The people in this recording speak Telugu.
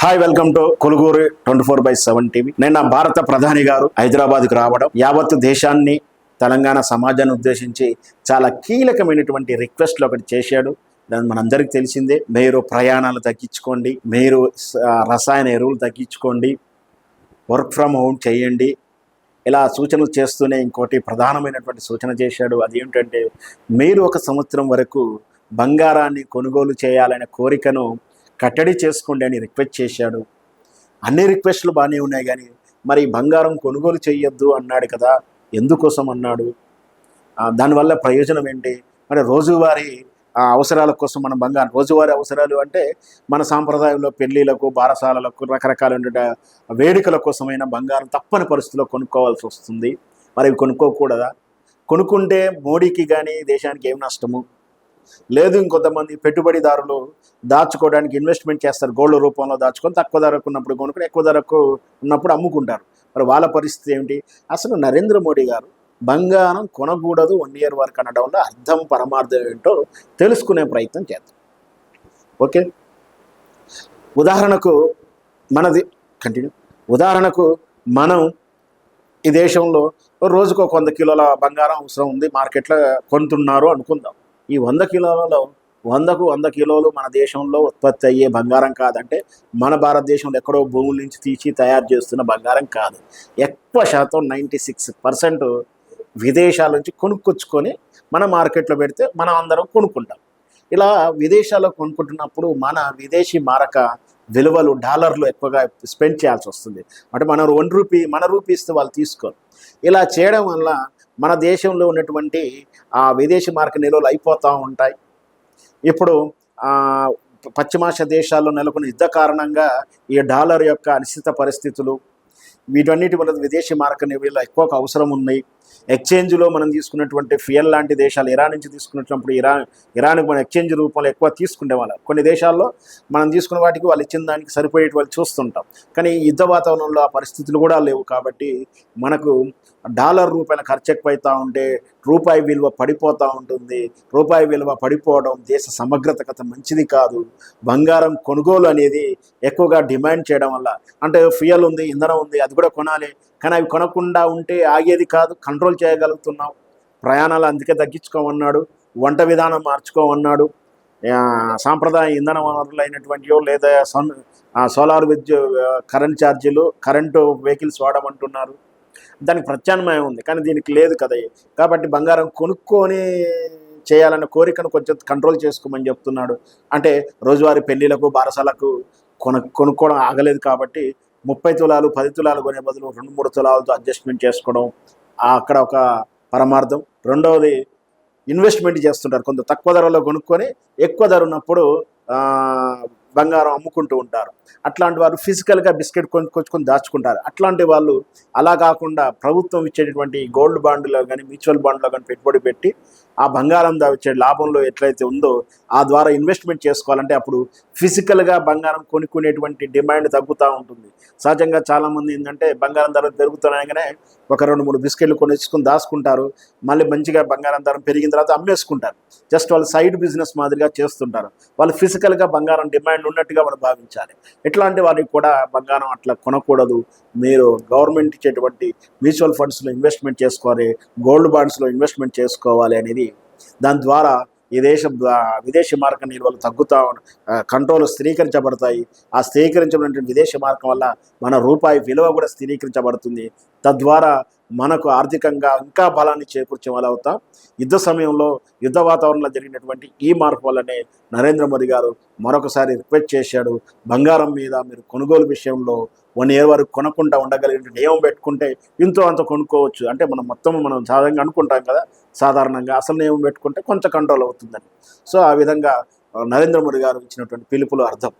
హాయ్, వెల్కమ్ టు కొలుగూరు 24/7 టీవీ. నిన్న భారత ప్రధాని గారు హైదరాబాద్కు రావడం, యావత్తు దేశాన్ని, తెలంగాణ సమాజాన్ని ఉద్దేశించి చాలా కీలకమైనటువంటి రిక్వెస్ట్లు ఒకటి చేశాడు. దాని మనందరికీ తెలిసిందే. మీరు ప్రయాణాలు తగ్గించుకోండి, మీరు రసాయన ఎరువులు తగ్గించుకోండి, వర్క్ ఫ్రమ్ హోమ్ చేయండి, ఇలా సూచనలు చేస్తూనే ఇంకోటి ప్రధానమైనటువంటి సూచన చేశాడు. అదేంటంటే, మీరు 1 సంవత్సరం వరకు బంగారాన్ని కొనుగోలు చేయాలనే కోరికను కట్టడి చేసుకోండి అని రిక్వెస్ట్ చేశాడు. అన్ని రిక్వెస్ట్లు బాగానే ఉన్నాయి, కానీ మరి బంగారం కొనుగోలు చేయొద్దు అన్నాడు కదా, ఎందుకోసం అన్నాడు? దానివల్ల ప్రయోజనం ఏంటి? మరి రోజువారీ అవసరాల కోసం మనం బంగారం, రోజువారీ అవసరాలు అంటే మన సాంప్రదాయంలో పెళ్ళిళ్ళకు, బారసాలలకు, రకరకాల వేడుకల కోసమైన బంగారం తప్పని పరిస్థితుల్లో కొనుక్కోవాల్సి వస్తుంది. మరి ఇవి కొనుక్కోకూడదా? కొనుక్కుంటే మోడీకి కానీ దేశానికి ఏం నష్టము లేదు. ఇంకొంతమంది పెట్టుబడిదారులు దాచుకోవడానికి ఇన్వెస్ట్మెంట్ చేస్తారు, గోల్డ్ రూపంలో దాచుకొని తక్కువ ధరకు ఉన్నప్పుడు కొనుక్కొని ఎక్కువ ధరకు ఉన్నప్పుడు అమ్ముకుంటారు. మరి వాళ్ళ పరిస్థితి ఏమిటి? అసలు నరేంద్ర మోడీ గారు బంగారం కొనకూడదు 1 year వరకు అనడంలో అర్థం, పరమార్థం ఏంటో తెలుసుకునే ప్రయత్నం చేద్దాం. ఓకే, ఉదాహరణకు మనం ఈ దేశంలో రోజుకు 100 కిలోల బంగారం అవసరం ఉంది, మార్కెట్లో కొంటున్నారు అనుకుందాం. ఈ 100 కిలోలలో 100 కిలోలు మన దేశంలో ఉత్పత్తి అయ్యే బంగారం కాదంటే, మన భారతదేశంలో ఎక్కడో భూముల నుంచి తీసి తయారు చేస్తున్న బంగారం కాదు. ఎక్కువ శాతం 96% విదేశాల నుంచి కొనుక్కొచ్చుకొని మన మార్కెట్లో పెడితే మనం అందరం కొనుక్కుంటాం. ఇలా విదేశాల్లో కొనుక్కుంటున్నప్పుడు మన విదేశీ మారక విలువలు, డాలర్లు ఎక్కువగా స్పెండ్ చేయాల్సి వస్తుంది. అంటే మన రూపీస్తే వాళ్ళు తీసుకోరు. ఇలా చేయడం వల్ల మన దేశంలో ఉన్నటువంటి విదేశీ మార్క నిల్వలు అయిపోతూ ఉంటాయి. ఇప్పుడు పశ్చిమాసియా దేశాల్లో నెలకొన్న యుద్ధ కారణంగా ఈ డాలర్ యొక్క అనిశ్చిత పరిస్థితులు, వీటన్నిటి వల్ల విదేశీ మార్క నిల్వలు ఎక్కువగా అవసరం ఉన్నాయి. ఎక్స్చేంజ్లో మనం తీసుకున్నటువంటి ఫియల్ లాంటి దేశాలు, ఇరాన్ నుంచి తీసుకున్నప్పుడు ఇరాన్కి మనం ఎక్స్చేంజ్ రూపంలో ఎక్కువ తీసుకునే వాళ్ళం. కొన్ని దేశాల్లో మనం తీసుకున్న వాటికి వాళ్ళు ఇచ్చిన దానికి సరిపోయేటి చూస్తుంటాం. కానీ యుద్ధ వాతావరణంలో ఆ పరిస్థితులు కూడా లేవు. కాబట్టి మనకు డాలర్ రూపాయల ఖర్చు ఎక్కువైతూ ఉంటే రూపాయి విలువ పడిపోతూ ఉంటుంది. రూపాయి విలువ పడిపోవడం దేశ సమగ్రత మంచిది కాదు. బంగారం కొనుగోలు అనేది ఎక్కువగా డిమాండ్ చేయడం వల్ల, అంటే ఫ్యూయల్ ఉంది, ఇంధనం ఉంది, అది కూడా కొనాలి, కానీ అవి కొనకుండా ఉంటే ఆగేది కాదు. కంట్రోల్ చేయగలుగుతున్నాం. ప్రయాణాలు అందుకే తగ్గించుకోమన్నాడు, వంట విధానం మార్చుకోమన్నాడు, సాంప్రదాయ ఇంధన వనరులు అయినటువంటివో లేదా సోలార్ కరెంట్ ఛార్జీలు, కరెంటు వెహికల్స్ వాడమంటున్నారు. దానికి ప్రత్యామ్నాయం ఉంది, కానీ దీనికి లేదు కదా. కాబట్టి బంగారం కొనుక్కొని చేయాలన్న కోరికను కొంచెం కంట్రోల్ చేసుకోమని చెప్తున్నాడు. అంటే రోజువారీ పెళ్ళిళ్ళకు, బారసాలకు కొనుక్కోవడం ఆగలేదు. కాబట్టి 30 తులాలు 10 తులాలు కొనే బదులు 2-3 తులాలతో అడ్జస్ట్మెంట్ చేసుకోవడం అక్కడ ఒక పరమార్థం. రెండవది, ఇన్వెస్ట్మెంట్ చేస్తుంటారు. కొంత తక్కువ ధరలో కొనుక్కొని ఎక్కువ ధర ఉన్నప్పుడు బంగారం అమ్ముకుంటూ ఉంటారు. అట్లాంటి వారు ఫిజికల్గా బిస్కెట్ కొనుక్కొచ్చుకొని దాచుకుంటారు. అట్లాంటి వాళ్ళు అలా కాకుండా ప్రభుత్వం ఇచ్చేటటువంటి గోల్డ్ బాండ్లో కానీ, మ్యూచువల్ బాండ్లో కానీ పెట్టుబడి పెట్టి ఆ బంగారం వచ్చే లాభంలో ఎట్లయితే ఉందో ఆ ద్వారా ఇన్వెస్ట్మెంట్ చేసుకోవాలంటే అప్పుడు ఫిజికల్గా బంగారం కొనుక్కునేటువంటి డిమాండ్ తగ్గుతూ ఉంటుంది. సహజంగా చాలామంది ఏంటంటే బంగారం ధర పెరుగుతున్నాయగానే ఒక 2-3 బిస్కెట్లు కొనుక్కొని దాచుకుంటారు. మళ్ళీ మంచిగా బంగారం ధర పెరిగిన తర్వాత అమ్మేసుకుంటారు. జస్ట్ వాళ్ళు సైడ్ బిజినెస్ మాదిరిగా చేస్తుంటారు. వాళ్ళు ఫిజికల్గా బంగారం డిమాండ్ ఉన్నట్టుగా మనం భావించాలి. ఇట్లాంటి వారికి కూడా బంగారం అట్లా కొనకూడదు. మీరు గవర్నమెంట్ ఇచ్చేటువంటి మ్యూచువల్ ఫండ్స్లో ఇన్వెస్ట్మెంట్ చేసుకోవాలి, గోల్డ్ బాండ్స్లో ఇన్వెస్ట్మెంట్ చేసుకోవాలి అనేది. దాని ద్వారా ఈ విదేశీ మార్క నిల్వలు తగ్గుతూ కంట్రోల్ స్థిరీకరించబడతాయి. ఆ స్థిరీకరించబడినటువంటి విదేశీ మార్గం వల్ల మన రూపాయి విలువ కూడా స్థిరీకరించబడుతుంది. తద్వారా మనకు ఆర్థికంగా ఇంకా బలాన్ని చేకూర్చే వాళ్ళు అవుతాం. యుద్ధ సమయంలో, యుద్ధ వాతావరణంలో జరిగినటువంటి ఈ మార్పు వల్లనే నరేంద్ర మోదీ గారు మరొకసారి రిక్వెస్ట్ చేశాడు. బంగారం మీద మీరు కొనుగోలు విషయంలో 1 year వరకు కొనకుండా ఉండగలిగిన నియమం పెట్టుకుంటే ఇంతో అంత కొనుక్కోవచ్చు. అంటే మనం సాధారణంగా అనుకుంటాం కదా, సాధారణంగా అసలు నియమం పెట్టుకుంటే కొంచెం కంట్రోల్ అవుతుందని. సో ఆ విధంగా నరేంద్ర మోదీ గారు ఇచ్చినటువంటి పిలుపులో అర్థం.